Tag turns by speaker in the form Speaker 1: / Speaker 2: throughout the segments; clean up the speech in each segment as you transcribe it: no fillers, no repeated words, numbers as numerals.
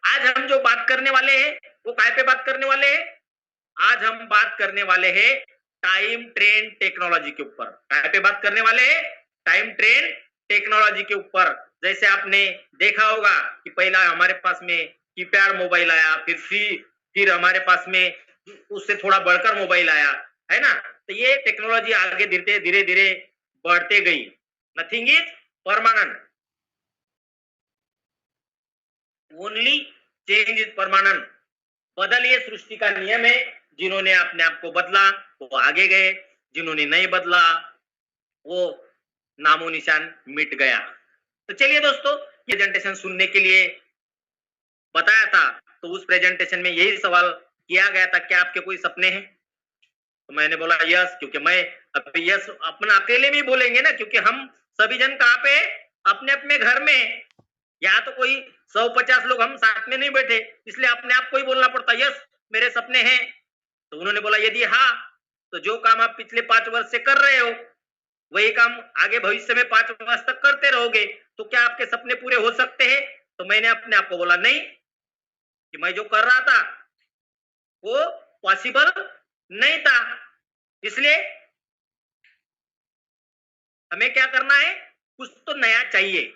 Speaker 1: आज हम जो बात करने वाले हैं वो काय पे बात करने वाले हैं? आज हम बात करने वाले हैं टाइम ट्रेन टेक्नोलॉजी के ऊपर। काय पे बात करने वाले हैं? टाइम ट्रेन टेक्नोलॉजी के ऊपर। जैसे आपने देखा होगा कि पहला हमारे पास में कीपैड मोबाइल आया, फिर हमारे पास में उससे थोड़ा बढ़कर मोबाइल आया, है ना? तो ये टेक्नोलॉजी आगे धीरे धीरे धीरे बढ़ते गई। Nothing is permanent, only change is permanent. बदल ये सृष्टि का नियम है। जिन्होंने अपने आप को बदला वो आगे गए, जिन्होंने नहीं बदला वो नामो निशान मिट गया। तो चलिए दोस्तों, प्रेजेंटेशन सुनने के लिए बताया था, तो उस प्रेजेंटेशन में यही सवाल किया गया था, क्या आपके कोई सपने हैं? तो मैंने बोला यस, क्योंकि मैं अभी यस अपना अकेले में बोलेंगे ना, क्योंकि हम सभी जन कहाँ पे? अपने अपने घर में। यहाँ तो कोई 150 लोग हम साथ में नहीं बैठे, इसलिए अपने आप को ही बोलना पड़ता यस मेरे सपने हैं। तो उन्होंने बोला यदि हाँ, तो जो काम आप पिछले 5 वर्ष से कर रहे हो वही काम आगे भविष्य में 5 वर्ष तक करते रहोगे, तो क्या आपके सपने पूरे हो सकते हैं? तो मैंने अपने आप को बोला नहीं, कि मैं जो कर रहा था वो पॉसिबल नहीं था। इसलिए हमें क्या करना है? कुछ तो नया चाहिए।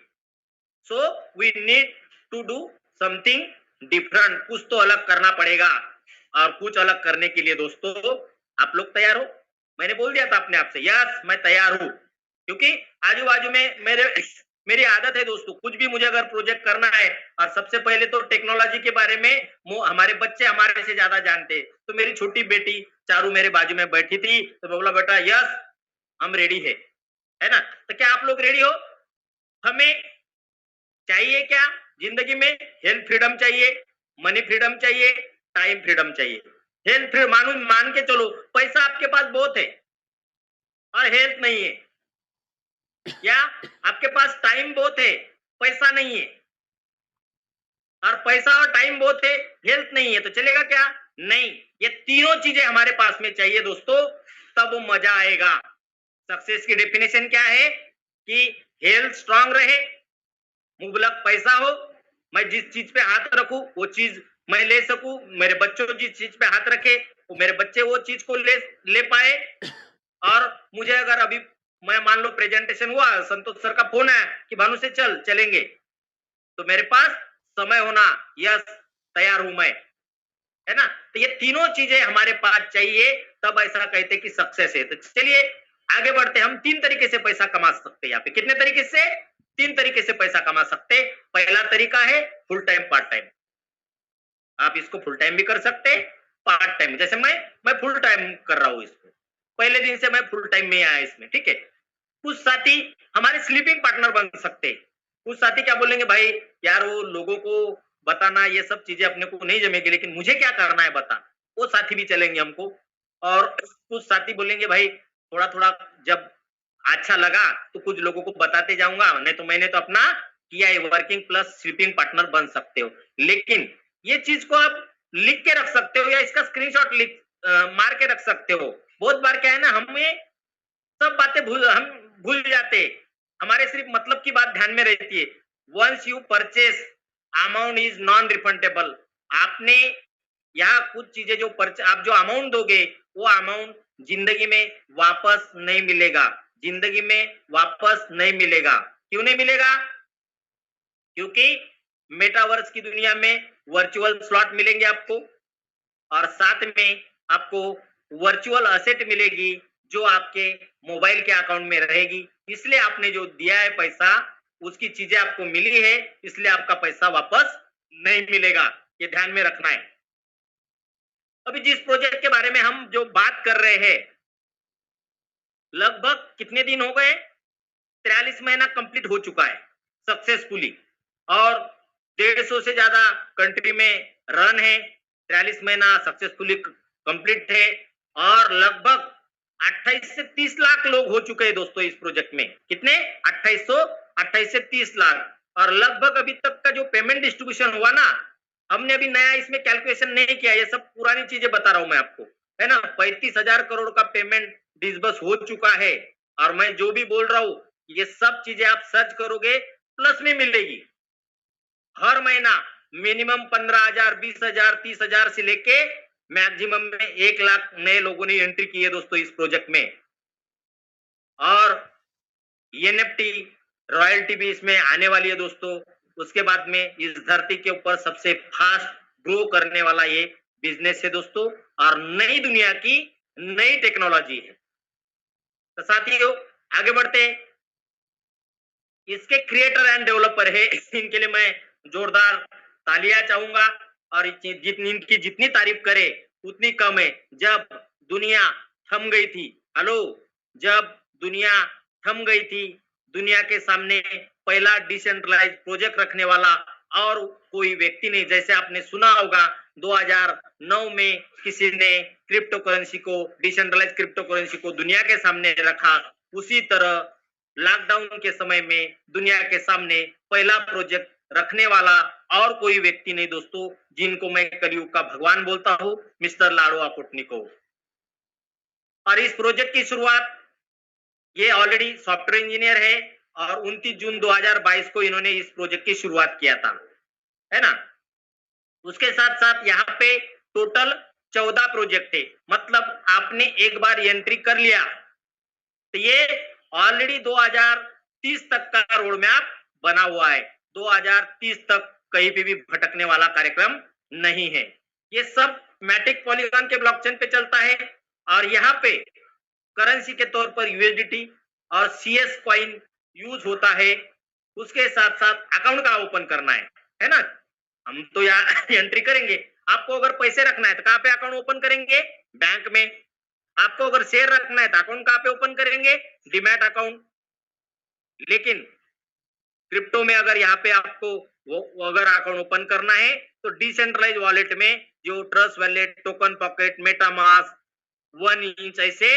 Speaker 1: So we need to do something different. कुछ तो अलग करना पड़ेगा, और कुछ अलग करने के लिए दोस्तों आप लोग तैयार हो? मैंने बोल दिया था अपने आप से यस मैं तैयार हूं, क्योंकि आजू बाजू में मेरी आदत है दोस्तों, कुछ भी मुझे अगर प्रोजेक्ट करना है, और सबसे पहले तो टेक्नोलॉजी के बारे में हमारे बच्चे हमारे से ज्यादा जानते हैं। तो मेरी छोटी बेटी चारू मेरे बाजू में बैठी थी, तो बोला बेटा यस हम रेडी है ना? तो क्या आप लोग रेडी हो? हमें चाहिए क्या जिंदगी में? हेल्थ फ्रीडम चाहिए, मनी फ्रीडम चाहिए, टाइम फ्रीडम चाहिए। हेल्थ फ्रीडम मान के चलो, पैसा आपके पास बहुत है और हेल्थ नहीं है, या आपके पास टाइम बहुत है पैसा नहीं है, और पैसा और टाइम बहुत है हेल्थ नहीं है, तो चलेगा क्या? नहीं। ये तीनों चीजें हमारे पास में चाहिए दोस्तों, तब मजा आएगा। सक्सेस की डेफिनेशन क्या है? कि हेल्थ स्ट्रांग रहे, मुबलक पैसा हो, मैं जिस चीज पे हाथ रखूं वो चीज मैं ले सकूं, मेरे बच्चों जिस चीज पे हाथ रखे वो मेरे बच्चे वो चीज को ले पाए। और मुझे अगर अभी मैं मान लो प्रेजेंटेशन हुआ, संतोष सर का फोन है कि भानु से चलेंगे, तो मेरे पास समय होना, यस तैयार हूं मैं, है ना? तो ये तीनों चीजें हमारे पास चाहिए, तब ऐसा कहते कि सक्सेस है। तो चलिए आगे बढ़ते। हम 3 तरीके से पैसा कमा सकते हैं यहाँ पे। कितने तरीके से? 3 तरीके से पैसा कमा सकते। पहला तरीका है फुल टाइम पार्ट टाइम। आप इसको फुल टाइम भी कर सकते, पार्ट टाइम। जैसे मैं फुल टाइम कर रहा हूँ इसको, पहले दिन से मैं फुल टाइम में आया इसमें, ठीक है। कुछ साथी हमारे स्लीपिंग पार्टनर बन सकते। कुछ साथी क्या बोलेंगे, भाई यार वो लोगों को बताना ये सब चीजें अपने को नहीं जमेगी, लेकिन मुझे क्या करना है बता। वो साथी भी चलेंगे हमको। और कुछ साथी बोलेंगे भाई थोड़ा थोड़ा जब अच्छा लगा तो कुछ लोगों को बताते जाऊंगा, नहीं तो मैंने तो अपना किया है। वर्किंग प्लस स्लीपिंग पार्टनर बन सकते हो, लेकिन ये चीज को आप लिख के रख सकते हो, या इसका स्क्रीनशॉट मार के रख सकते हो। बहुत बार क्या है ना, हमें सब बातें हम भूल जाते, हमारे सिर्फ मतलब की बात ध्यान में रहती है। Once you purchase amount is non refundable. आपने यहाँ कुछ चीजें जो आप जो अमाउंट दोगे वो अमाउंट जिंदगी में वापस नहीं मिलेगा, जिंदगी में वापस नहीं मिलेगा। क्यों नहीं मिलेगा? क्योंकि मेटावर्स की दुनिया में वर्चुअल स्लॉट मिलेंगे आपको, और साथ में आपको वर्चुअल असेट मिलेगी जो आपके मोबाइल के अकाउंट में रहेगी। इसलिए आपने जो दिया है पैसा, उसकी चीजें आपको मिली है, इसलिए आपका पैसा वापस नहीं मिलेगा। ये ध्यान में रखना है। अभी जिस प्रोजेक्ट के बारे में हम जो बात कर रहे हैं, लगभग कितने दिन हो गए? 43 महीना कंप्लीट हो चुका है सक्सेसफुली, और 150 से ज्यादा कंट्री में रन है। 43 महीना सक्सेसफुली कंप्लीट है, और लगभग 28 से 30 लाख लोग हो चुके हैं दोस्तों इस प्रोजेक्ट में। कितने? 28 से 30 लाख। और लगभग अभी तक का जो पेमेंट डिस्ट्रीब्यूशन हुआ ना, हमने अभी नया इसमें कैलकुलेशन नहीं किया, ये सब पुरानी चीजें बता रहा हूं मैं आपको, है ना। 35,000 करोड़ का पेमेंट डिसबर्स हो चुका है, और मैं जो भी बोल रहा हूं ये सब चीजें आप सर्च करोगे प्लस में मिलेगी। हर महीना मिनिमम 15,000, 20,000, 30,000 से लेके मैक्सिमम में 1 लाख नए लोगों ने एंट्री की है दोस्तों इस प्रोजेक्ट में। और एनएफटी रॉयल्टी भी इसमें आने वाली है दोस्तों। उसके बाद में इस धरती के ऊपर सबसे फास्ट ग्रो करने वाला ये बिजनेस है दोस्तों, और नई दुनिया की नई टेक्नोलॉजी है। तो साथियों आगे बढ़ते हैं, इसके क्रिएटर एंड डेवलपर है, इनके लिए मैं जोरदार तालियां चाहूंगा, और इनकी जितनी तारीफ करे उतनी कम है। जब दुनिया थम गई थी, हेलो, जब दुनिया थम गई थी, दुनिया के सामने पहला डिसेंट्रलाइज प्रोजेक्ट रखने वाला और कोई व्यक्ति नहीं। जैसे आपने सुना होगा 2009 में किसी ने क्रिप्टो करेंसी को, डिसेंट्रलाइज क्रिप्टो करेंसी को दुनिया के सामने रखा, उसी तरह लॉकडाउन के समय में दुनिया के सामने पहला प्रोजेक्ट रखने वाला और कोई व्यक्ति नहीं दोस्तों, जिनको मैं कलयुग का भगवान बोलता हूं, मिस्टर लाडो आपुटनिकोव। और इस प्रोजेक्ट की शुरुआत, ये ऑलरेडी सॉफ्टवेयर इंजीनियर है, और 29 जून 2022 को इन्होंने इस प्रोजेक्ट की शुरुआत किया था, है ना। उसके साथ साथ यहाँ पे टोटल 14 प्रोजेक्ट है। मतलब आपने एक बार एंट्री कर लिया तो ये ऑलरेडी 2030 तक का रोड मैप बना हुआ है। 2030 तक कहीं पे भी भटकने वाला कार्यक्रम नहीं है। ये सब मैटिक पॉलीगॉन के ब्लॉकचेन पे चलता है, और यहाँ पे करेंसी के तौर पर यूएसडीटी और सीएस कॉइन यूज होता है। उसके साथ साथ अकाउंट का ओपन करना है ना। हम तो यहाँ एंट्री करेंगे, आपको अगर पैसे रखना है तो कहाँ पे अकाउंट ओपन करेंगे? बैंक में। आपको अगर शेयर रखना है तो अकाउंट कहाँ पे ओपन करेंगे? Demat account. लेकिन क्रिप्टो में अगर यहाँ पे आपको वो अगर अकाउंट ओपन करना है तो डिसेंट्रलाइज वॉलेट में जो trust wallet, token pocket, MetaMask, 1 inch, ऐसे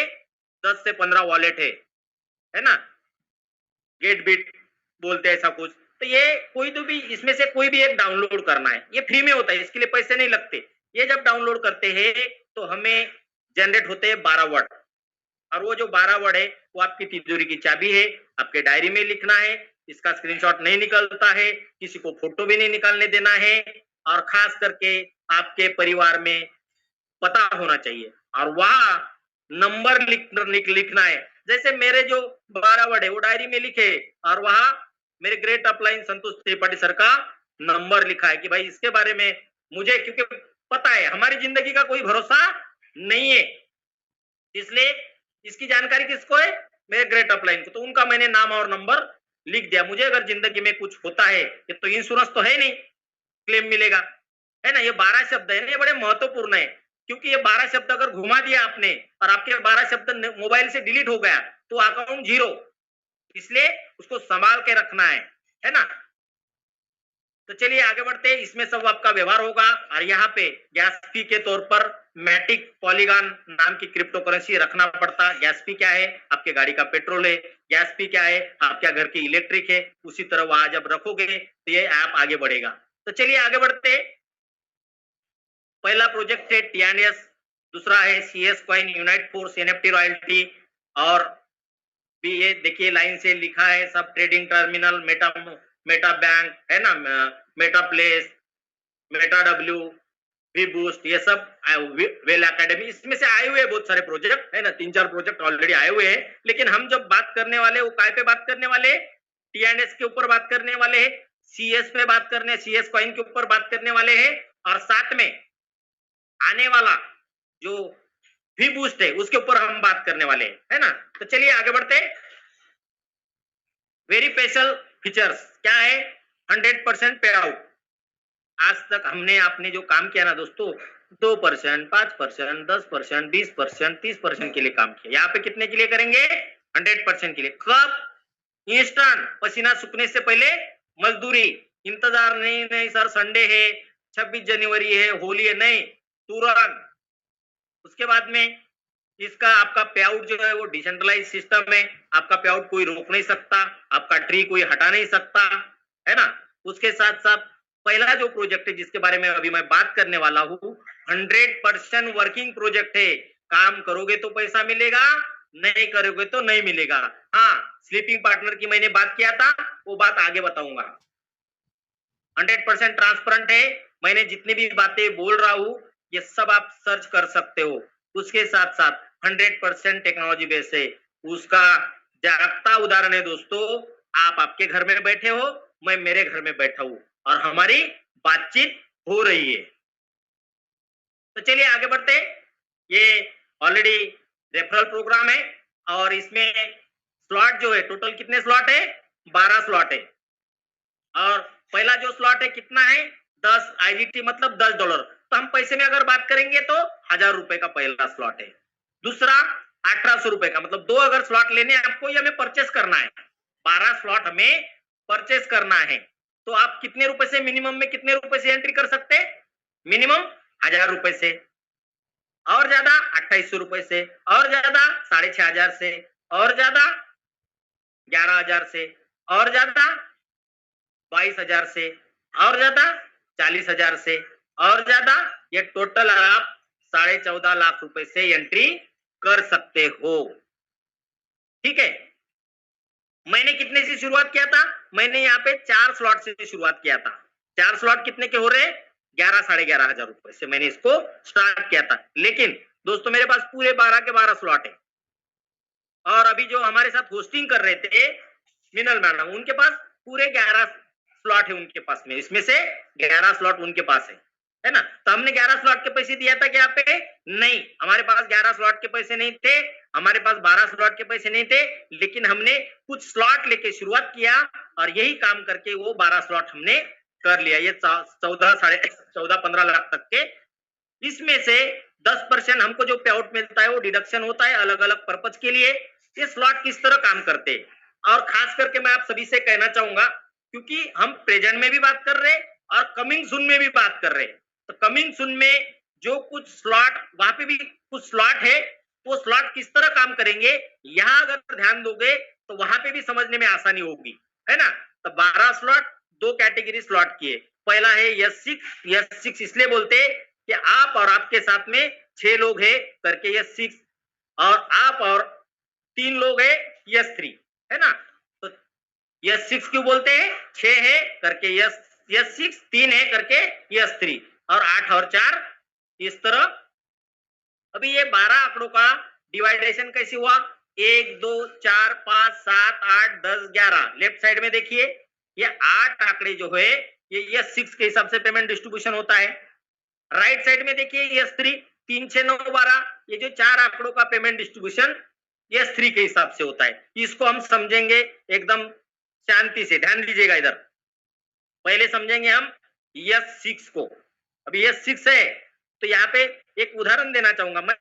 Speaker 1: 10 से 15 वॉलेट है ना। गेट बिट बोलते हैं ऐसा कुछ। तो ये कोई तो भी इसमें से कोई भी एक डाउनलोड करना है, ये फ्री में होता है, इसके लिए पैसे नहीं लगते। ये जब डाउनलोड करते हैं तो हमें जनरेट होते हैं 12 वर्ड, और वो जो 12 वर्ड है वो आपकी तिजोरी की चाबी है, आपके डायरी में लिखना है। इसका स्क्रीनशॉट नहीं निकलता है, किसी को फोटो भी नहीं निकालने देना है, और खास करके आपके परिवार में पता होना चाहिए, और वहां नंबर लिखना है। जैसे मेरे जो 12 वर्ड है वो डायरी में लिखे, और वहां मेरे ग्रेट अपलाइन संतोष त्रिपाठी सर का नंबर लिखा है कि भाई इसके बारे में मुझे, क्योंकि पता है हमारी जिंदगी का कोई भरोसा नहीं है, इसलिए इसकी जानकारी किसको है? मेरे ग्रेट अपलाइन को। तो उनका मैंने नाम और नंबर लिख दिया। मुझे अगर जिंदगी में कुछ होता है, ये तो इंश्योरेंस तो है नहीं, क्लेम मिलेगा, है ना। ये 12 शब्द है, ये बड़े महत्वपूर्ण है, क्योंकि ये 12 शब्द अगर घुमा दिया आपने और आपके 12 शब्द मोबाइल से डिलीट हो गया तो अकाउंट जीरो। इसलिए उसको संभाल के रखना है ना। तो चलिए आगे बढ़ते हैं, इसमें सब आपका व्यवहार होगा। और यहाँ पे गैस फी के तौर पर मैटिक पॉलीगॉन नाम की क्रिप्टो करेंसी रखना पड़ता। गैस फी क्या है? आपके गाड़ी का पेट्रोल है। गैस फी क्या है? आपके घर की इलेक्ट्रिक है। उसी तरह वहां जब रखोगे तो ये ऐप आगे बढ़ेगा। तो चलिए आगे बढ़ते हैं। पहला प्रोजेक्ट है टीएनएस, दूसरा है CS coin, unite force, NFT royalty, और भी ये देखिए लाइन से लिखा है सब, ट्रेडिंग टर्मिनल, मेटा बैंक, है ना, Meta place, Meta W, we boost, ये सब वेल एकेडमी, इसमें से आए हुए हैं बहुत सारे प्रोजेक्ट, है ना। 3-4 प्रोजेक्ट ऑलरेडी आए हुए हैं। लेकिन हम जब बात करने वाले वो काय पे बात करने वाले? टीएनएस के ऊपर बात करने वाले हैं, सीएस पे बात करने, सीएस कॉइन के ऊपर बात करने वाले हैं, और साथ में आने वाला जो वी बूस्ट है उसके ऊपर हम बात करने वाले हैं, है ना। तो चलिए आगे बढ़ते हैं। वेरी स्पेशल फीचर्स क्या है? 100% पे आउट। आज तक हमने आपने जो काम किया ना दोस्तों, 2%, 5%, 10%, 20%, 30% के लिए काम किया। यहाँ पे कितने के लिए करेंगे? 100% के लिए। कब? इंस्टेंट, पसीना सूखने से पहले मजदूरी। इंतजार नहीं, नहीं सर संडे है, 26 जनवरी है, होली है, नहीं, तुरंत। उसके बाद में इसका आपका पे आउट जो है वो डिसेंट्रलाइज सिस्टम है। आपका पे आउट कोई रोक नहीं सकता, आपका ट्री कोई हटा नहीं सकता, है ना। उसके साथ साथ पहला जो प्रोजेक्ट है जिसके बारे में अभी मैं बात करने वाला हूँ, 100% वर्किंग प्रोजेक्ट है। काम करोगे तो पैसा मिलेगा, नहीं करोगे तो नहीं मिलेगा। हाँ, स्लीपिंग पार्टनर की मैंने बात किया था, वो बात आगे बताऊंगा। 100% ट्रांसपेरेंट है। मैंने जितनी भी बातें बोल रहा हूँ ये सब आप सर्च कर सकते हो। उसके साथ साथ 100% टेक्नोलॉजी बेस है। उसका जागता उदाहरण है दोस्तों, आप आपके घर में बैठे हो, मैं मेरे घर में बैठा हूँ और हमारी बातचीत हो रही है। तो चलिए आगे बढ़ते। ये ऑलरेडी रेफरल प्रोग्राम है और इसमें स्लॉट जो है, टोटल कितने स्लॉट है? 12 स्लॉट है। और पहला जो स्लॉट है कितना है? 10 IDT मतलब $10। तो हम पैसे में अगर बात करेंगे तो 1000 रुपए का पहला स्लॉट है। दूसरा 1800 रुपए का, मतलब 2 अगर स्लॉट लेने हैं आपको, ये हमें परचेस करना है। 12 स्लॉट हमें परचेस करना है। तो आप कितने रुपए से, मिनिमम में कितने रुपए से एंट्री कर सकते हैं? मिनिमम 1000 रुपए से, और ज्यादा 2800 रुपए से, और ज्यादा 6500 से, और ज्यादा 11000 से, और ज्यादा 22000 से, और ज्यादा 40000 से, और ज्यादा, ये टोटल आप 14.5 लाख रुपए से एंट्री कर सकते हो। ठीक है। मैंने कितने से शुरुआत किया था? मैंने यहाँ पे 4 स्लॉट से शुरुआत किया था। 4 स्लॉट कितने के हो रहे? 11 11,500 रुपए से मैंने इसको स्टार्ट किया था। लेकिन दोस्तों मेरे पास पूरे 12 के 12 स्लॉट है। और अभी जो हमारे साथ होस्टिंग कर रहे थे मिनल मैडम, उनके पास पूरे 11 स्लॉट है उनके पास में। इसमें से 11 स्लॉट उनके पास है ना। तो हमने 11 स्लॉट के पैसे दिया था क्या पे? नहीं, हमारे पास 11 स्लॉट के पैसे नहीं थे, हमारे पास 12 स्लॉट के पैसे नहीं थे। लेकिन हमने कुछ स्लॉट लेके शुरुआत किया और यही काम करके वो 12 स्लॉट हमने कर लिया। ये 14-15 लाख तक के। इसमें से 10% हमको जो पे आउट मिलता है वो डिडक्शन होता है अलग अलग पर्पज के लिए। ये स्लॉट किस तरह काम करते हैं, और खास करके मैं आप सभी से कहना चाहूंगा, क्योंकि हम प्रेजेंट में भी बात कर रहे हैं और कमिंग सून में भी बात कर रहे हैं। तो कमिंग सून में जो कुछ स्लॉट, वहां पे भी कुछ स्लॉट है, वो स्लॉट किस तरह काम करेंगे, यहाँ अगर ध्यान दोगे तो वहां पे भी समझने में आसानी होगी, है ना। तो 12 स्लॉट, 2 कैटेगरी स्लॉट किए। पहला है S6 इसलिए बोलते कि आप और आपके साथ में 6 लोग है करके S6, और आप और 3 लोग है S3, है ना। तो S6 क्यों बोलते हैं? 6 है करके S6, 3 है करके S3, और 8 और 4 इस तरह। अभी ये 12 आंकड़ों का डिवाइडेशन कैसे हुआ? 1 2 4 5 7 8 10 11। लेफ्ट साइड में देखिए, ये 8 आंकड़े जो है ये S6 के हिसाब से पेमेंट डिस्ट्रीब्यूशन होता है। राइट साइड में देखिए S3, 3 6 9 12, ये जो 4 आंकड़ों का पेमेंट डिस्ट्रीब्यूशन S3 के हिसाब से होता है। इसको हम समझेंगे एकदम शांति से, ध्यान दीजिएगा इधर। पहले समझेंगे हम S6 को। अभी S6 है तो यहाँ पे एक उदाहरण देना चाहूंगा मैं।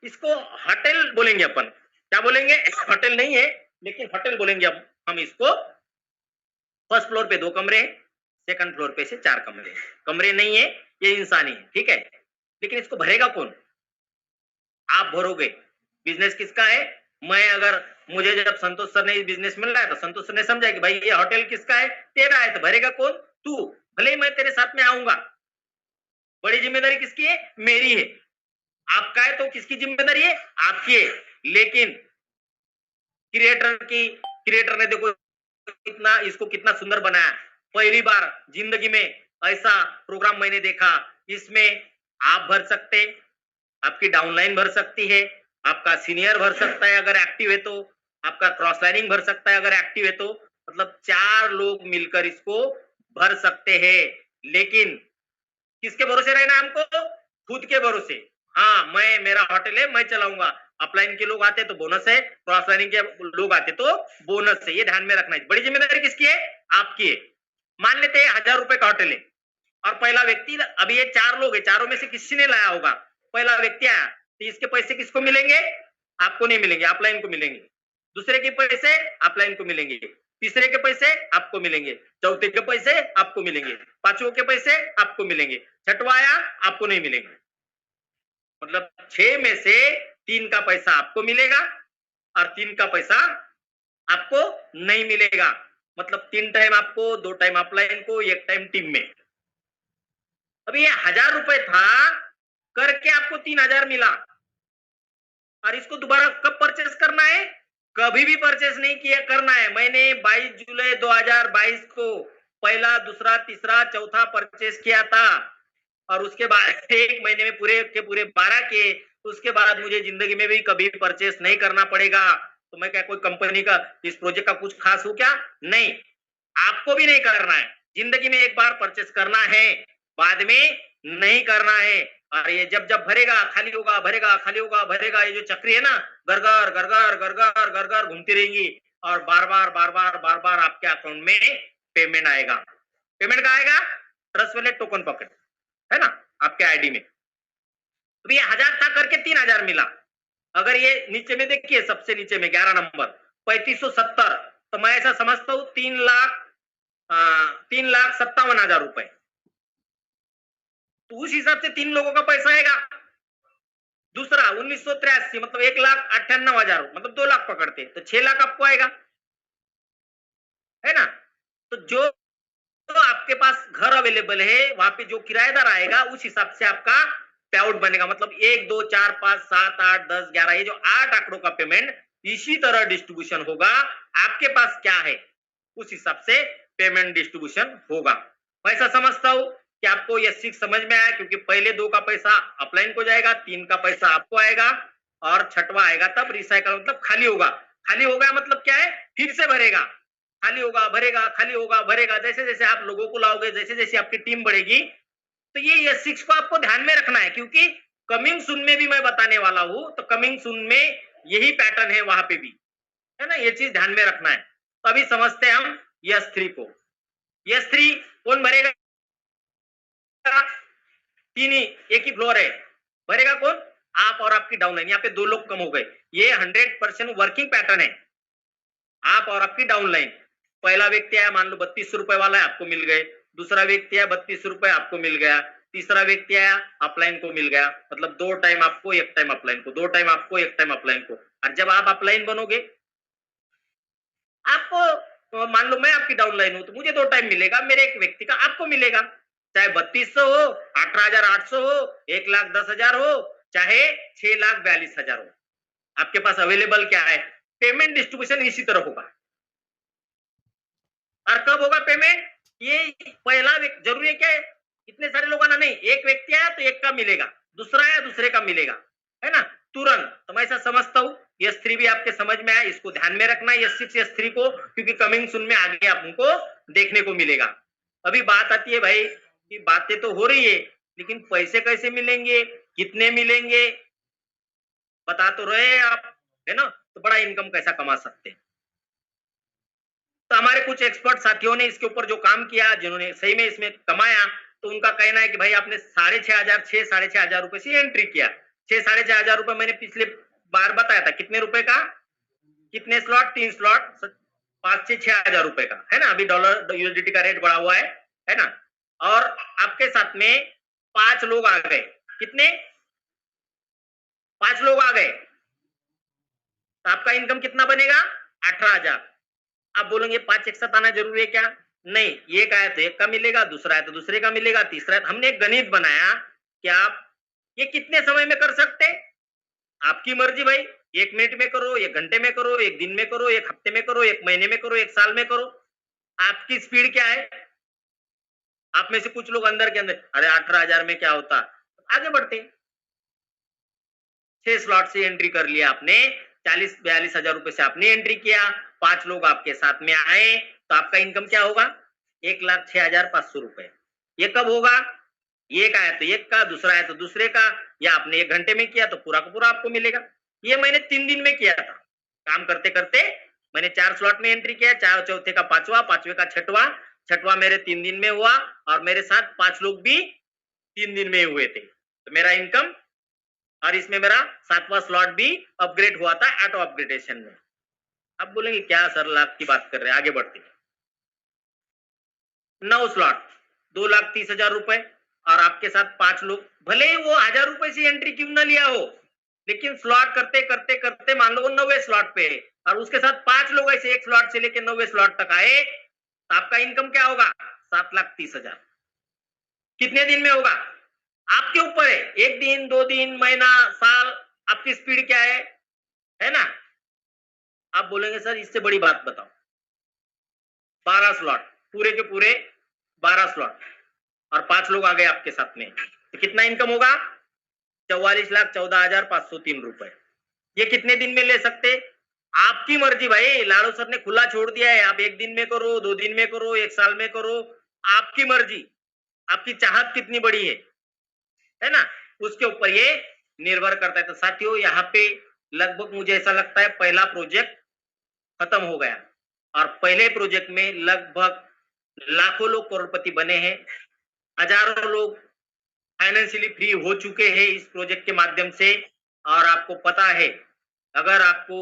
Speaker 1: इसको होटल बोलेंगे अपन। क्या बोलेंगे? होटल नहीं है, लेकिन होटल बोलेंगे हम इसको। फर्स्ट फ्लोर पे 2 कमरे, सेकंड फ्लोर पे से 4 कमरे। कमरे नहीं है, ये इंसान ही है, ठीक है। लेकिन इसको भरेगा कौन? आप भरोगे। बिजनेस किसका है? मैं अगर, मुझे जब संतोष सर ने बिजनेस मिल रहा है तो संतोष सर ने समझा कि भाई ये होटल किसका है? तेरा है। तो भरेगा कौन? तू। भले ही मैं तेरे साथ में आऊंगा, बड़ी जिम्मेदारी किसकी है? मेरी है। आपका है तो किसकी जिम्मेदारी है? आपकी है। लेकिन क्रिएटर ने देखो कितना, इसको कितना सुंदर बनाया। पहली बार जिंदगी में ऐसा प्रोग्राम मैंने देखा। इसमें आप भर सकते, आपकी डाउनलाइन भर सकती है, आपका सीनियर भर सकता है अगर एक्टिव है तो, आपका क्रॉस लाइनिंग भर सकता है अगर एक्टिव है तो, मतलब 4 लोग मिलकर इसको भर सकते हैं। लेकिन किसके भरोसे रहना है हमको? खुद के भरोसे। हाँ, मेरा होटल है, मैं चलाऊंगा। अपलाइन के लोग आते तो बोनस है, क्रॉस लाइनिंग के लोग आते तो बोनस है। ये ध्यान में रखना है। बड़ी जिम्मेदारी किसकी है? आपकी है। मान लेते हैं 1000 रुपए का होटल है और पहला व्यक्ति, अभी ये 4 लोग है, चारों में से किसी ने लाया होगा, पहला व्यक्ति आया, तो इसके पैसे किसको मिलेंगे? आपको नहीं मिलेंगे, अपलाइन को मिलेंगे। दूसरे के पैसे अपलाइन को मिलेंगे, तीसरे के पैसे आपको मिलेंगे, चौथे के पैसे आपको मिलेंगे, पांचवें के पैसे आपको मिलेंगे, छठवा आया आपको नहीं मिलेंगे। मतलब 6 में से 3 का पैसा आपको मिलेगा और 3 का पैसा आपको नहीं मिलेगा। मतलब 3 टाइम आपको, 2 टाइम अपलाइन को, 1 टाइम टीम में। अभी ये 1000 रुपए था करके आपको 3000 मिला, और इसको दोबारा कब परचेस करना है? कभी भी परचेस नहीं किया करना है। मैंने 22 जुलाई 2022 को पहला, दूसरा, तीसरा, चौथा परचेस किया था और उसके बाद 1 महीने में पूरे के पूरे 12 किए, उसके बाद मुझे जिंदगी में भी कभी परचेस नहीं करना पड़ेगा। तो मैं क्या कोई कंपनी का इस प्रोजेक्ट का कुछ खास हूं क्या? नहीं, आपको भी नहीं करना है। जिंदगी में एक बार परचेस करना है, बाद में नहीं करना है। और ये जब जब भरेगा खाली होगा, भरेगा खाली होगा, भरेगा, ये जो चक्री है ना, गरगर गरगर गरगर गरगर घूमती रहेंगी और बार बार बार बार बार बार आपके अकाउंट में पेमेंट आएगा। पेमेंट का आएगा ट्रस्ट वैलेट टोकन पॉकेट, है ना, आपके आईडी में। तो ये 1000 था करके 3000 मिला। अगर ये नीचे में देखिए, सबसे नीचे में 11 नंबर 3570, तो मैं ऐसा समझता हूँ 3,57,000 रुपए। तो उस हिसाब से 3 लोगों का पैसा आएगा। दूसरा 1983 मतलब 1,98,000, मतलब 2 लाख पकड़ते तो 6 लाख आपको आएगा, है ना। तो जो तो आपके पास घर अवेलेबल है, वहां पे जो किराएदार आएगा उस हिसाब से आपका पे आउट बनेगा। मतलब 1, 2, 4, 5, 7, 8, 10, 11, ये जो 8 आंकड़ों का पेमेंट इसी तरह डिस्ट्रीब्यूशन होगा। आपके पास क्या है उस हिसाब से पेमेंट डिस्ट्रीब्यूशन होगा। मैं ऐसा समझता हूं कि आपको ये सिक्स समझ में आया, क्योंकि पहले 2 का पैसा अपलाइन को जाएगा, 3 का पैसा आपको आएगा और छठवा आएगा तब रिसाइकल, मतलब खाली होगा। खाली होगा मतलब क्या है, फिर से भरेगा, खाली होगा भरेगा, खाली होगा भरेगा। जैसे जैसे आप लोगों को लाओगे, जैसे जैसे आपकी टीम बढ़ेगी, तो ये सिक्स को आपको ध्यान में रखना है, क्योंकि कमिंग सून में भी मैं बताने वाला हूं। तो कमिंग सून में यही पैटर्न है वहां पे भी, है ना, ये चीज ध्यान में रखना है। तो अभी समझते हैं हम यस 3 को। यस 3 कौन भरेगा? 3 ही, एक ही फ्लोर है, भरेगा कौन? आप और आपकी डाउनलाइन। यहाँ पे 2 लोग कम हो गए। ये 100% वर्किंग पैटर्न है, आप और आपकी डाउनलाइन। पहला व्यक्ति आया, मान लो 32 रुपए वाला है, आपको मिल गए। दूसरा व्यक्ति आया 32 रुपए, आपको मिल गया। तीसरा व्यक्ति आया, अपलाइन को मिल गया। मतलब 2 टाइम आपको, 1 टाइम अपलाइन को, 2 टाइम आपको, 1 टाइम अपलाइन को। और जब आप अपलाइन बनोगे, आपको मान लो मैं आपकी डाउनलाइन हूं, तो मुझे 2 टाइम मिलेगा, मेरे एक व्यक्ति का आपको मिलेगा। चाहे 3200 हो, 18,800 हो, 1,10,000 हो, चाहे 6,42,000 हो, आपके पास अवेलेबल क्या है? पेमेंट डिस्ट्रीब्यूशन इसी तरह होगा। और कब होगा पेमेंट? ये पहला जरूरी है क्या है, इतने सारे लोग आना नहीं, एक व्यक्ति आया तो एक का मिलेगा, दूसरा आया दूसरे का मिलेगा, है ना, तुरंत। तो मैं ऐसा समझता हूँ यस 3 भी आपके समझ में आया, इसको ध्यान में रखना यस 6 यस 3 को, क्योंकि कमिंग सून में आगे आपको देखने को मिलेगा। अभी बात आती है भाई कि बातें तो हो रही है, लेकिन पैसे कैसे मिलेंगे, कितने मिलेंगे, बता तो रहे आप, है ना। तो बड़ा इनकम कैसा कमा सकते हैं। तो हमारे कुछ एक्सपर्ट साथियों ने इसके ऊपर जो काम किया, जिन्होंने सही में इसमें कमाया, तो उनका कहना है कि भाई आपने 6,500 रुपए से एंट्री किया। 6,500 रुपए मैंने पिछले बार बताया था, कितने रुपए का, कितने स्लॉट, 3 स्लॉट, 5 से 6,000 रुपए का, है ना। अभी डॉलर यूएसडीटी का रेट बढ़ा हुआ है ना। और आपके साथ में 5 लोग आ गए, कितने, 5 लोग आ गए, तो आपका इनकम कितना बनेगा? 18,000। आप बोलेंगे 5 एक साथ आना जरूरी है क्या? नहीं, एक आया तो एक का मिलेगा, दूसरा आया तो दूसरे का मिलेगा, तीसरा आया। हमने एक गणित बनाया कि आप ये कितने समय में कर सकते, आपकी मर्जी भाई। 1 मिनट में करो, 1 घंटे में करो, 1 दिन में करो, 1 हफ्ते में करो, 1 महीने में करो, 1 साल में करो, आपकी स्पीड क्या है। आप में से कुछ लोग अंदर के अंदर, अरे 18,000 में क्या होता, आगे बढ़ते। 6 स्लॉट से एंट्री कर लिया आपने, 40-42,000 रुपए से आपने एंट्री किया, 5 लोग आपके साथ में आए, तो आपका इनकम क्या होगा? 1,06,500 रुपए। ये कब होगा? एक आया तो एक का, दूसरा आया तो दूसरे का, या आपने 1 घंटे में किया तो पूरा का पूरा आपको मिलेगा। ये मैंने 3 दिन में किया था, काम करते करते मैंने 4 स्लॉट में एंट्री किया, 4 चौथे का 5वां, 5वें का 6वां, 6वां मेरे 3 दिन में हुआ, और मेरे साथ 5 लोग भी 3 दिन में हुए थे, तो मेरा इनकम। और इसमें मेरा 7वां स्लॉट भी अपग्रेड हुआ था ऑटो अपग्रेडेशन में। अब बोलेंगे क्या सर लाख की बात कर रहे हैं, आगे बढ़ते। 9 स्लॉट, 2,30,000 रुपए, और आपके साथ 5 लोग, भले ही वो 1,000 रुपए से एंट्री क्यों ना लिया हो, लेकिन स्लॉट करते करते करते मान लो वो 9वें स्लॉट पे है, और उसके साथ 5 लोग ऐसे 1 स्लॉट से लेके 9वें स्लॉट तक आए, तो आपका इनकम क्या होगा? 7,30,000। कितने दिन में होगा? आपके ऊपर है, 1 दिन, 2 दिन, महीना, साल, आपकी स्पीड क्या है ना। आप बोलेंगे सर इससे बड़ी बात बताओ। 12 स्लॉट पूरे के पूरे 12 स्लॉट और 5 लोग आ गए आपके साथ में, तो कितना इनकम होगा? 44,14,503 रुपए। ये कितने दिन में ले सकते? आपकी मर्जी भाई, लालू सर ने खुला छोड़ दिया है, आप 1 दिन में करो, 2 दिन में करो, 1 साल में करो, आपकी मर्जी, आपकी चाहत कितनी बड़ी है ना, उसके ऊपर ये निर्भर करता है। तो साथियों, यहाँ पे लगभग मुझे ऐसा लगता है पहला प्रोजेक्ट खत्म हो गया और पहले प्रोजेक्ट में लगभग लाखों लोग करोड़पति बने हैं, हजारों लोग फाइनेंशियली फ्री हो चुके हैं इस प्रोजेक्ट के माध्यम से। और आपको पता है, अगर आपको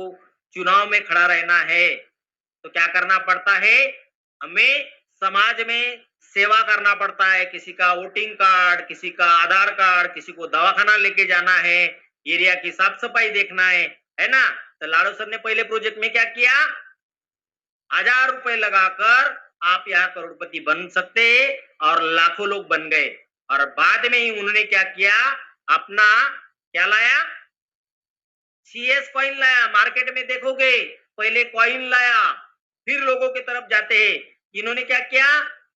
Speaker 1: चुनाव में खड़ा रहना है तो क्या करना पड़ता है? हमें समाज में सेवा करना पड़ता है। किसी का वोटिंग कार्ड, किसी का आधार कार्ड, किसी को दवाखाना लेके जाना है, एरिया की साफ सफाई देखना है ना। तो लालू सर ने पहले प्रोजेक्ट में क्या किया? 1000 रुपए लगाकर आप यहाँ करोड़पति बन सकते और लाखों लोग बन गए। और बाद में ही उन्होंने क्या किया? अपना क्या लाया? CS कॉइन लाया। मार्केट में देखोगे पहले कॉइन लाया, फिर लोगों की तरफ जाते हैं। इन्होंने क्या किया?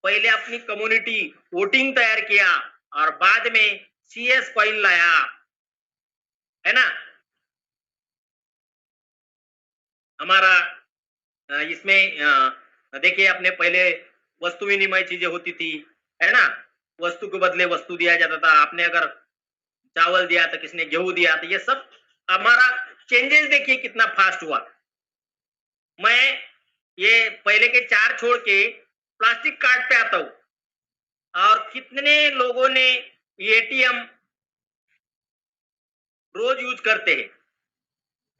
Speaker 1: पहले अपनी कम्युनिटी वोटिंग तैयार किया और बाद में CS कॉइन लाया, है ना। हमारा इसमें देखिए, अपने पहले वस्तु विनिमय चीजें होती थी, है ना, वस्तु के बदले वस्तु दिया जाता था। आपने अगर चावल दिया तो किसने गेहूं दिया, तो ये सब हमारा चेंजेस देखिए कितना फास्ट हुआ। मैं ये पहले के 4 छोड़ के प्लास्टिक कार्ड पे आता हूं और कितने लोगों ने एटीएम रोज यूज करते हैं।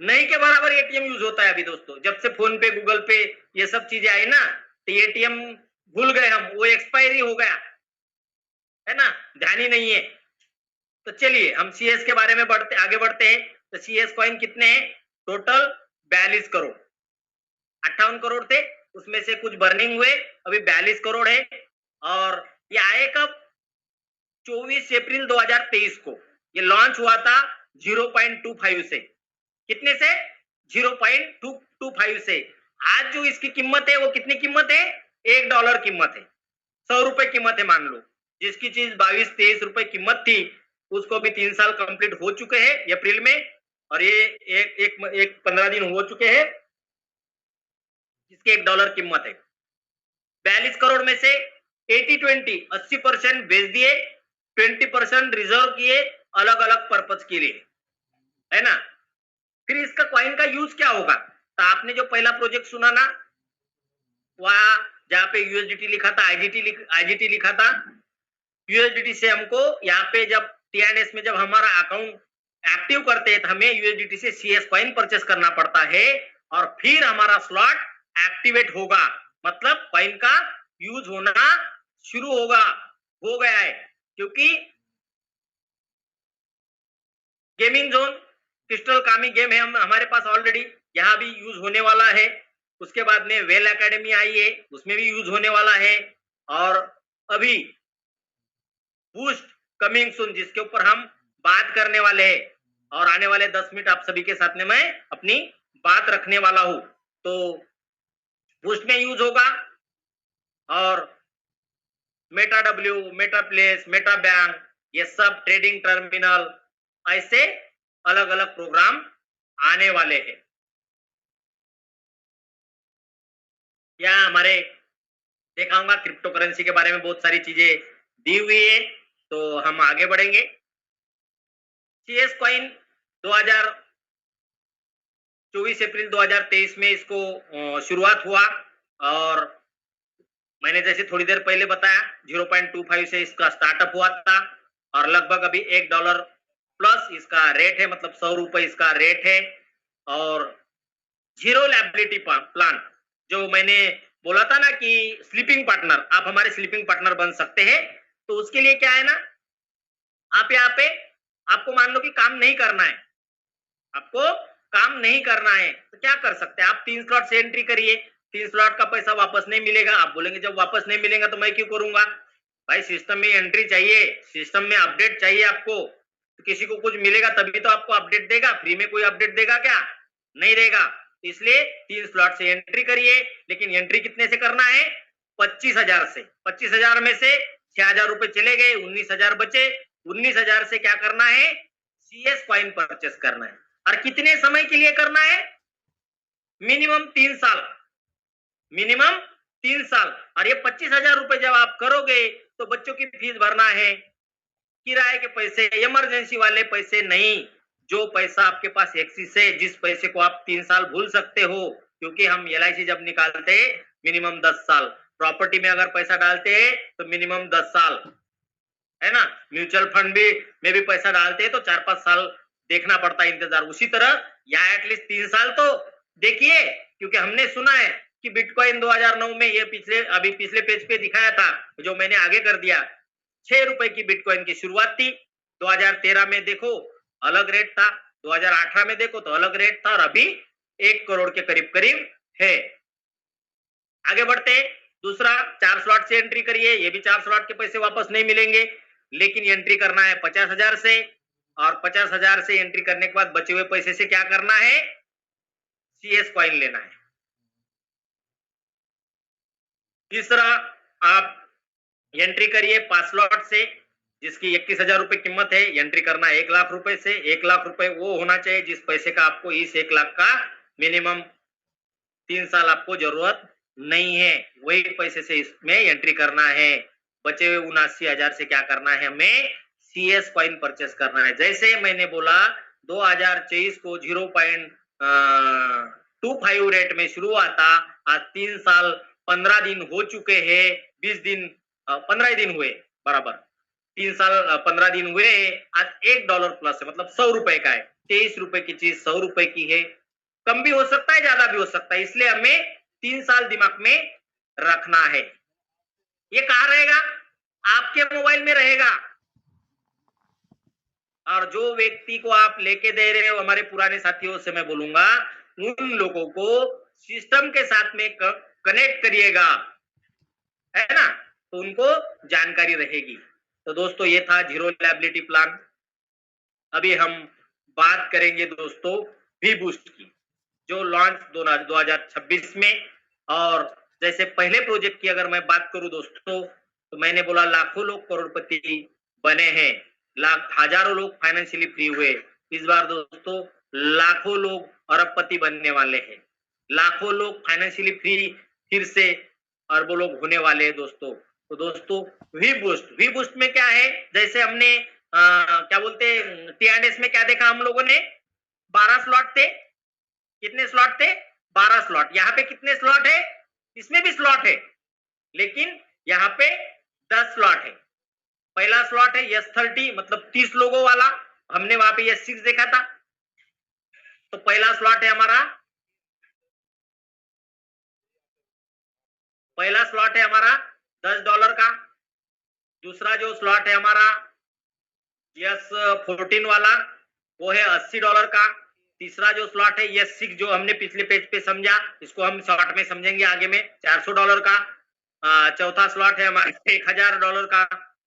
Speaker 1: नहीं के बराबर एटीएम यूज होता है अभी दोस्तों। जब से फोन पे, गूगल पे, ये सब चीजें आई ना, तो एटीएम भूल गए हम, वो एक्सपायरी हो गया, है ना, ध्यान ही नहीं है। तो चलिए हम CS के बारे में आगे बढ़ते हैं। तो CS कॉइन कितने हैं? टोटल 42 करोड़। 58 करोड़ थे, उसमें से कुछ बर्निंग हुए, अभी 42 करोड़ है। और ये आए कब? 24 अप्रैल 2023 को ये लॉन्च हुआ था 0.25 से। कितने से? 0.25 से। आज जो इसकी कीमत है वो कितनी कीमत है? $1 कीमत है, 100 रुपए कीमत है मान लो। जिसकी चीज 22-23 रुपए कीमत थी, उसको भी 3 साल कंप्लीट हो चुके हैं अप्रैल में, और ये एक 15 दिन हो चुके हैं जिसके $1 कीमत है। 42 करोड़ में से 80-20 80% बेच दिए, 20% रिजर्व किए अलग अलग पर्पज के लिए, है ना। फिर इसका कॉइन का यूज क्या होगा? तो आपने जो पहला प्रोजेक्ट सुना ना, वहां जहाँ पे USDT लिखा था, IGT लिखा था, USDT से हमको यहाँ पे जब TNS में जब हमारा अकाउंट एक्टिव करते हैं तो हमें USDT से CS कॉइन परचेस करना पड़ता है और फिर हमारा स्लॉट एक्टिवेट होगा, मतलब कॉइन का यूज होना शुरू होगा, हो गया है। क्योंकि गेमिंग जोन क्रिस्टल कामी गेम है हमारे पास ऑलरेडी, यहाँ भी यूज होने वाला है। उसके बाद में वेल एकेडमी आई है, उसमें भी यूज होने वाला है। और अभी बूस्ट कमिंग सुन, जिसके ऊपर हम बात करने वाले हैं, और आने वाले 10 मिनट आप सभी के साथ में मैं अपनी बात रखने वाला हूं। तो बूस्ट में यूज होगा और Meta W, Meta place, Meta bank, ये सब ट्रेडिंग टर्मिनल, ऐसे अलग अलग प्रोग्राम आने वाले हैं। या हमारे देखा होगा क्रिप्टो करेंसी के बारे में बहुत सारी चीजें दी हुई है, तो हम आगे बढ़ेंगे। CS कॉइन 24 अप्रैल 2023 में इसको शुरुआत हुआ और मैंने जैसे थोड़ी देर पहले बताया 0.25 से इसका स्टार्टअप हुआ था और लगभग अभी $1 प्लस इसका रेट है, मतलब 100 रुपए इसका रेट है। और जीरो लायबिलिटी प्लान, जो मैंने बोला था ना कि स्लीपिंग पार्टनर, आप हमारे स्लीपिंग पार्टनर बन सकते हैं। तो उसके लिए क्या है ना, आप यहाँ पे आपको मान लो कि काम नहीं करना है, आपको काम नहीं करना है तो क्या कर सकते हैं आप? 3 स्लॉट से एंट्री करिए, 3 स्लॉट का पैसा वापस नहीं मिलेगा। आप बोलेंगे जब वापस नहीं मिलेगा तो मैं क्यों करूंगा? भाई सिस्टम में एंट्री चाहिए, सिस्टम में अपडेट चाहिए आपको। तो किसी को कुछ मिलेगा तभी तो आपको अपडेट देगा, फ्री में कोई अपडेट देगा क्या? नहीं देगा। इसलिए 3 स्लॉट से एंट्री करिए, लेकिन एंट्री कितने से करना है? 25,000 से, 25,000 में से 6,000 रुपए चले गए, 19,000 बचे। 19,000 से क्या करना है? CS कॉइन परचेस करना है। और कितने समय के लिए करना है? मिनिमम 3 साल, मिनिमम 3 साल। और ये 25,000 रुपए जब आप करोगे तो बच्चों की फीस भरना है, किराए के पैसे, इमरजेंसी वाले पैसे नहीं। जो पैसा आपके पास एक्सिस है, जिस पैसे को आप 3 साल भूल सकते हो, क्योंकि हम LIC जब निकालते हैं मिनिमम 10 साल, प्रॉपर्टी में अगर पैसा डालते हैं तो मिनिमम 10 साल, है ना। म्यूचुअल फंड भी में भी पैसा डालते हैं तो 4-5 साल देखना पड़ता है इंतजार। उसी तरह यहाँ एटलीस्ट 3 साल तो देखिए, क्योंकि हमने सुना है कि बिटकॉइन 2009 में, ये पिछले पेज पे दिखाया था, जो मैंने आगे कर दिया, 6 रुपए की बिटकॉइन की शुरुआत थी। 2013 में देखो अलग रेट था, 2018 में देखो तो अलग रेट था, और अभी 1 करोड़ के करीब करीब है। आगे बढ़ते, दूसरा 4 स्लॉट से एंट्री करिए। ये भी 4 स्लॉट के पैसे वापस नहीं मिलेंगे, लेकिन एंट्री करना है 50,000 से, और 50,000 से एंट्री करने के बाद बचे हुए पैसे से क्या करना है? CS कॉइन लेना है। तीसरा, आप एंट्री करिए 5 स्लॉट से, जिसकी 21,000 रुपए कीमत है। एंट्री करना है 1 लाख रुपए से। 1 लाख रुपए वो होना चाहिए जिस पैसे का आपको इस 1 लाख का मिनिमम 3 साल आपको जरूरत नहीं है, वही पैसे से इसमें एंट्री करना है। बचे हुए 79,000 से क्या करना है? हमें CS कॉइन परचेस करना है। जैसे मैंने बोला 2023 को 0.25 रेट में शुरू हुआ था, आज 3 साल 15 दिन हो चुके हैं, 20 दिन 15 दिन हुए बराबर, 3 साल 15 दिन हुए। आज $1 प्लस है, मतलब 100 रुपए का है। 23 रुपए की चीज 100 रुपए की है, कम भी हो सकता है, ज्यादा भी हो सकता है, इसलिए हमें 3 साल दिमाग में रखना है। ये कहाँ रहेगा? आपके मोबाइल में रहेगा। और जो व्यक्ति को आप लेके दे रहे हो, हमारे पुराने साथियों से मैं बोलूंगा, उन लोगों को सिस्टम के साथ में कनेक्ट करिएगा, है ना, तो उनको जानकारी रहेगी। तो दोस्तों ये था जीरो लायबिलिटी प्लान। अभी हम बात करेंगे दोस्तों वी बूस्ट की, जो लॉन्च 2026 में। और जैसे पहले प्रोजेक्ट की अगर मैं बात करूं दोस्तों, तो मैंने बोला लाखों लोग करोड़पति बने हैं, हजारों लोग फाइनेंशियली फ्री हुए। इस बार दोस्तों लाखों लोग अरबपति बनने वाले हैं, लाखों लोग फाइनेंशियली फ्री फिर से अरबों लोग होने वाले हैं दोस्तों। तो दोस्तों वी बूस्ट में क्या है? जैसे हमने क्या बोलते हैं T&S में क्या देखा हम लोगों ने? 12 स्लॉट थे। कितने स्लॉट थे? 12 स्लॉट। यहाँ पे कितने स्लॉट है? इसमें भी स्लॉट है, लेकिन यहाँ पे 10 स्लॉट है। पहला स्लॉट है S30, मतलब 30 लोगों वाला, हमने वहां पे S6 देखा था। तो पहला स्लॉट है हमारा, $10 का। दूसरा जो स्लॉट है हमारा S14 वाला, वो है $80 का। तीसरा जो स्लॉट है S6, जो हमने पिछले पेज पे समझा, इसको हम शॉर्ट में समझेंगे आगे में, $400 का। चौथा स्लॉट है हमारा $1,000 का।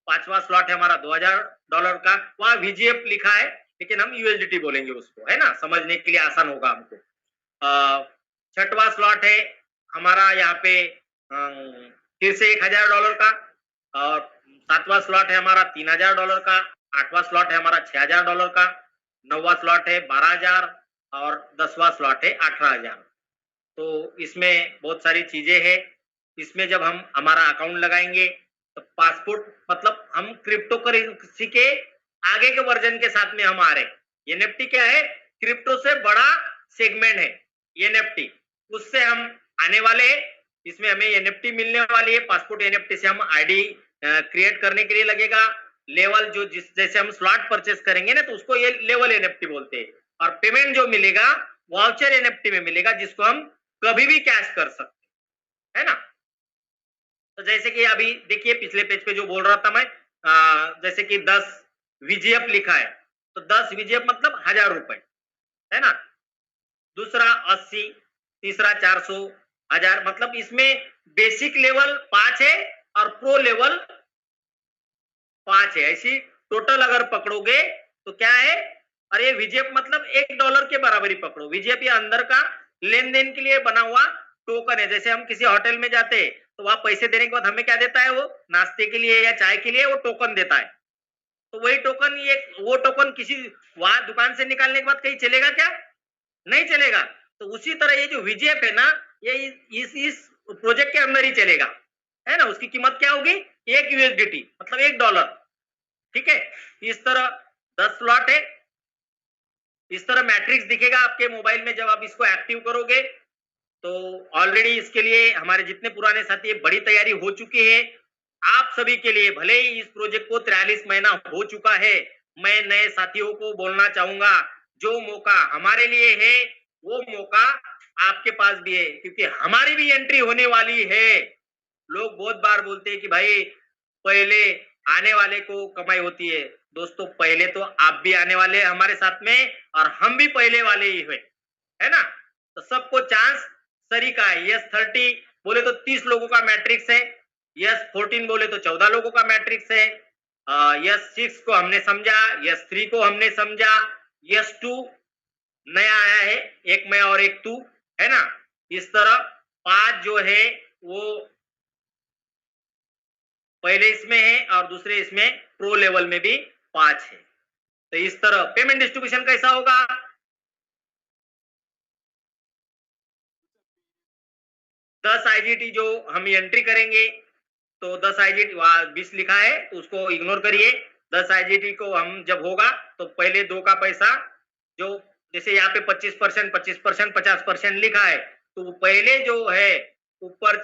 Speaker 1: पांचवा स्लॉट है हमारा $2,000 का। वहां VGF लिखा है, लेकिन हम USDT बोलेंगे उसको, है ना, समझने के लिए आसान होगा हमको। छठवां स्लॉट है हमारा यहाँ पे फिर से $1,000 का। और सातवां स्लॉट है हमारा $3,000 का। आठवां स्लॉट है हमारा $6,000 का। नौवां स्लॉट है 12,000 और 10वां स्लॉट है 18,000। तो इसमें बहुत सारी चीजें हैं। इसमें जब हम हमारा अकाउंट लगाएंगे तो पासपोर्ट, मतलब हम क्रिप्टो करेंसी के आगे के वर्जन के साथ में हम आ रहे हैं। NFT क्या है? क्रिप्टो से बड़ा सेगमेंट है NFT, उससे हम आने वाले हैं। इसमें हमें NFT मिलने वाली है। पासपोर्ट NFT से हम ID क्रिएट करने के लिए लगेगा। लेवल जो जैसे हम स्लॉट परचेस करेंगे ना, तो उसको ये लेवल NFT बोलते हैं। और पेमेंट जो मिलेगा वाउचर NFT में मिलेगा, जिसको हम कभी भी कैश कर सकते, है ना। तो जैसे कि अभी देखिए पिछले पेज पे जो बोल रहा था मैं, जैसे कि 10 VGF लिखा है, तो 10 VGF मतलब 1,000 रुपए, है ना। दूसरा 80, तीसरा 400, 1,000, मतलब इसमें बेसिक लेवल 5 है और प्रो लेवल 5 है। ऐसी टोटल अगर पकड़ोगे तो क्या है? अरे VGF मतलब $1 के बराबर ही पकड़ो। VGF ये अंदर का लेन देन के लिए बना हुआ टोकन है। जैसे हम किसी होटल में जाते तो वहां पैसे देने के बाद हमें क्या देता है, वो नाश्ते के लिए या चाय के लिए वो टोकन देता है। तो वही टोकन, ये वो टोकन किसी वहां दुकान से निकालने के बाद कहीं चलेगा क्या? नहीं चलेगा। तो उसी तरह ये जो वीजीएफ है ना, ये इस प्रोजेक्ट के अंदर ही चलेगा, है ना। उसकी कीमत क्या होगी? 1 यूएसडीटी, मतलब $1। ठीक है। इस तरह 10 स्लॉट है। इस तरह मैट्रिक्स दिखेगा आपके मोबाइल में जब आप इसको एक्टिव करोगे। तो ऑलरेडी इसके लिए हमारे जितने पुराने साथी है, बड़ी तैयारी हो चुकी है। आप सभी के लिए, भले ही इस प्रोजेक्ट को 43 महीना हो चुका है, मैं नए साथियों को बोलना चाहूंगा, जो मौका हमारे लिए है वो मौका आपके पास भी है, क्योंकि हमारी भी एंट्री होने वाली है। लोग बहुत बार बोलते हैं कि भाई पहले आने वाले को कमाई होती है। दोस्तों, पहले तो आप भी आने वाले हैं हमारे साथ में, और हम भी पहले वाले ही हुए, है ना। तो सबको चांस सरी का है। यस 30 बोले तो 30 लोगों का मैट्रिक्स है। यस 14 बोले तो 14 लोगों का मैट्रिक्स है। यस 6 को हमने समझा, यस 3 को हमने समझा, यस 2 नया आया है, एक मैं और एक तू, है ना। इस तरह 5 जो है वो पहले इसमें है और दूसरे इसमें प्रो लेवल में भी 5 है। तो इस तरह पेमेंट डिस्ट्रीब्यूशन कैसा होगा? 10 आईजीटी जो हम एंट्री करेंगे, तो 10 आईजीटी, वहां 20 लिखा है तो उसको इग्नोर करिए। 10 आईजीटी को हम जब होगा तो पहले 2 का पैसा, जो जैसे यहाँ पे 25%, 25%, 50% लिखा है, तो पहले जो है ऊपर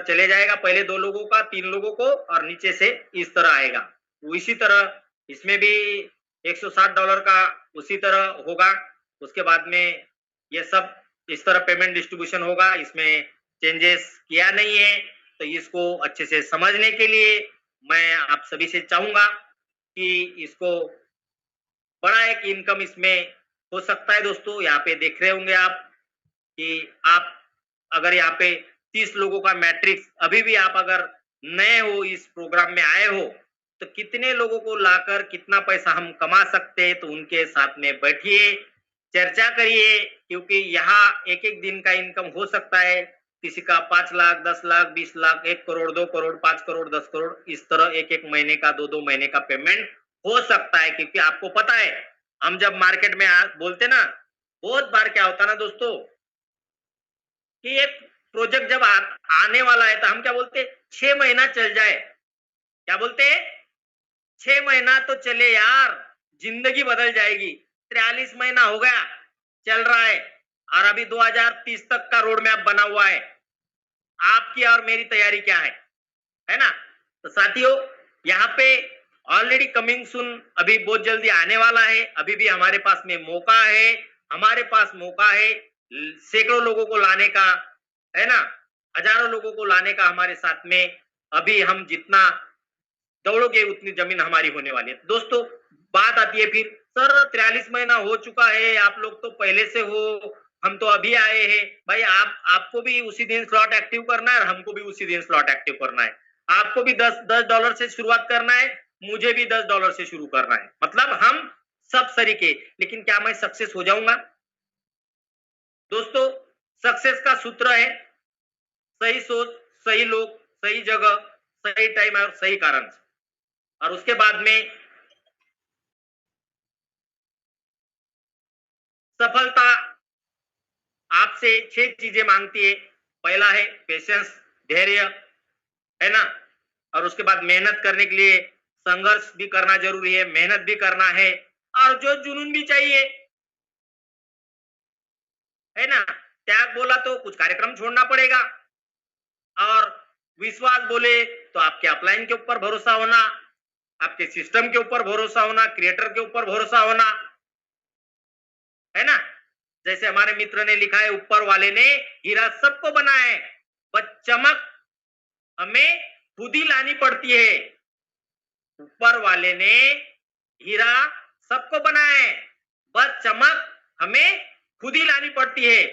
Speaker 1: चले जाएगा, पहले 2 लोगों का, 3 लोगों को, और नीचे से इस तरह आएगा। तो इसी तरह इसमें भी $160 का उसी तरह होगा। उसके बाद में ये सब इस तरह पेमेंट डिस्ट्रीब्यूशन होगा। इसमें चेंजेस किया नहीं है। तो इसको अच्छे से समझने के लिए मैं आप सभी से चाहूंगा कि इसको बड़ा एक इनकम इसमें हो सकता है। दोस्तों, यहाँ पे देख रहे होंगे आप कि आप अगर यहाँ पे 30 लोगों का मैट्रिक्स, अभी भी आप अगर नए हो, इस प्रोग्राम में आए हो, तो कितने लोगों को लाकर कितना पैसा हम कमा सकते हैं, तो उनके साथ में बैठिए, चर्चा करिए, क्योंकि यहाँ एक एक दिन का इनकम हो सकता है। किसी का 5 लाख, 10 लाख, 20 लाख, 1 करोड़, 2 करोड़, 5 करोड़, 10 करोड़, इस तरह एक एक महीने का, 2 महीने का पेमेंट हो सकता है। क्योंकि आपको पता है, हम जब मार्केट में बोलते ना, बहुत बार क्या होता ना दोस्तों, कि एक प्रोजेक्ट जब आने वाला है तो हम क्या बोलते, 6 महीना चल जाए। क्या बोलते हैं? 6 महीना तो चले यार, जिंदगी बदल जाएगी। 43 महीना हो गया, चल रहा है, और अभी 2030 तक का रोड मैप बना हुआ है। आपकी और मेरी तैयारी क्या है ना। तो साथियों, यहाँ पे ऑलरेडी कमिंग सुन, अभी बहुत जल्दी आने वाला है। अभी भी हमारे पास में मौका है, हमारे पास मौका है सैकड़ों लोगों को लाने का, है ना, हजारों लोगों को लाने का हमारे साथ में। अभी हम जितना दौड़ोगे उतनी जमीन हमारी होने वाली है। दोस्तों, बात आती है फिर, सर 43 महीना हो चुका है, आप लोग तो पहले से हो, हम तो अभी आए हैं। भाई आपको भी उसी दिन स्लॉट एक्टिव करना है और हमको भी उसी दिन स्लॉट एक्टिव करना है। आपको भी $10 से शुरुआत करना है, मुझे भी $10 से शुरू करना है। मतलब हम सब सरीके। लेकिन क्या मैं सक्सेस हो जाऊंगा? दोस्तों, सक्सेस का सूत्र है सही सोच, सही लोग, सही जगह, सही टाइम और सही कारण। और उसके बाद में सफलता आपसे 6 चीजें मांगती है। पहला है पेशेंस, धैर्य, है ना। और उसके बाद मेहनत करने के लिए संघर्ष भी करना जरूरी है, मेहनत भी करना है, और जो जुनून भी चाहिए, है ना। त्याग बोला तो कुछ कार्यक्रम छोड़ना पड़ेगा, और विश्वास बोले तो आपके अपलाइन के ऊपर भरोसा होना, आपके सिस्टम के ऊपर भरोसा होना, क्रिएटर के ऊपर भरोसा होना, है ना। जैसे हमारे मित्र ने लिखा है, ऊपर वाले ने हीरा सबको बनाया है, बस चमक हमें खुद ही लानी पड़ती है। ऊपर वाले ने हीरा सबको बनाया है, बस चमक हमें खुद ही लानी पड़ती है।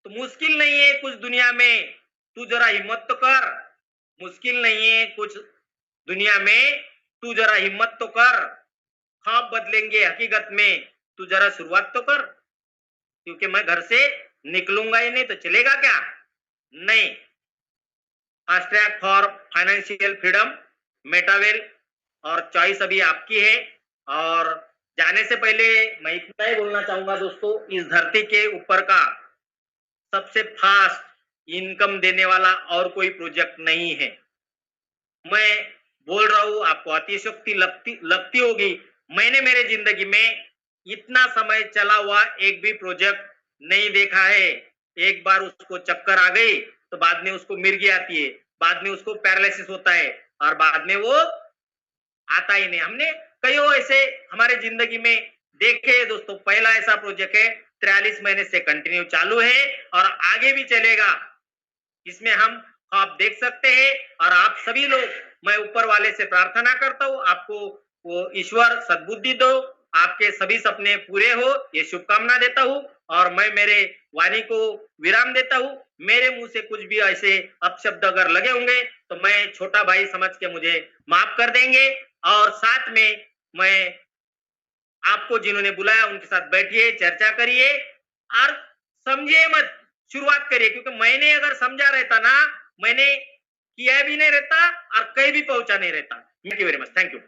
Speaker 1: तो मुश्किल नहीं है कुछ दुनिया में, तू जरा हिम्मत तो कर। मुश्किल नहीं है कुछ दुनिया में, तू जरा हिम्मत तो कर। ख्वाब बदलेंगे हकीकत में, तू जरा शुरुआत तो कर। क्योंकि मैं घर से निकलूंगा ही नहीं तो चलेगा क्या? नहीं। Fast track for financial freedom, मेटावेल, और चॉइस अभी आपकी है। और जाने से पहले मैं इतना ही बोलना चाहूंगा दोस्तों, इस धरती के ऊपर का सबसे फास्ट इनकम देने वाला और कोई प्रोजेक्ट नहीं है। मैं बोल रहा हूं, आपको अतिशयोक्ति लगती लगती होगी, मैंने मेरे जिंदगी में इतना समय चला हुआ एक भी प्रोजेक्ट नहीं देखा है। एक बार उसको चक्कर आ गई तो बाद में उसको मिर्गी आती है, बाद में उसको पैरालिसिस होता है, और बाद में वो आता ही नहीं। हमने कई ऐसे हमारे जिंदगी में देखे हैं दोस्तों। पहला ऐसा प्रोजेक्ट है, 43 महीने से कंटिन्यू चालू है और आगे भी चलेगा, इसमें हम आप देख सकते हैं। और आप सभी लोग, मैं ऊपर वाले से प्रार्थना करता हूँ, आपको वो ईश्वर सद्बुद्धि दो, आपके सभी सपने पूरे हो, ये शुभकामना देता हूँ। और मैं मेरे वाणी को विराम देता हूँ। मेरे मुंह से कुछ भी ऐसे अपशब्द अगर लगे होंगे तो मैं छोटा भाई समझ के मुझे माफ कर देंगे। और साथ में मैं आपको जिन्होंने बुलाया उनके साथ बैठिए, चर्चा करिए और समझिए मत, शुरुआत करिए। क्योंकि मैंने अगर समझा रहता ना, मैंने किया भी नहीं रहता और कहीं भी पहुंचा नहीं रहता। Thank you very much, thank you.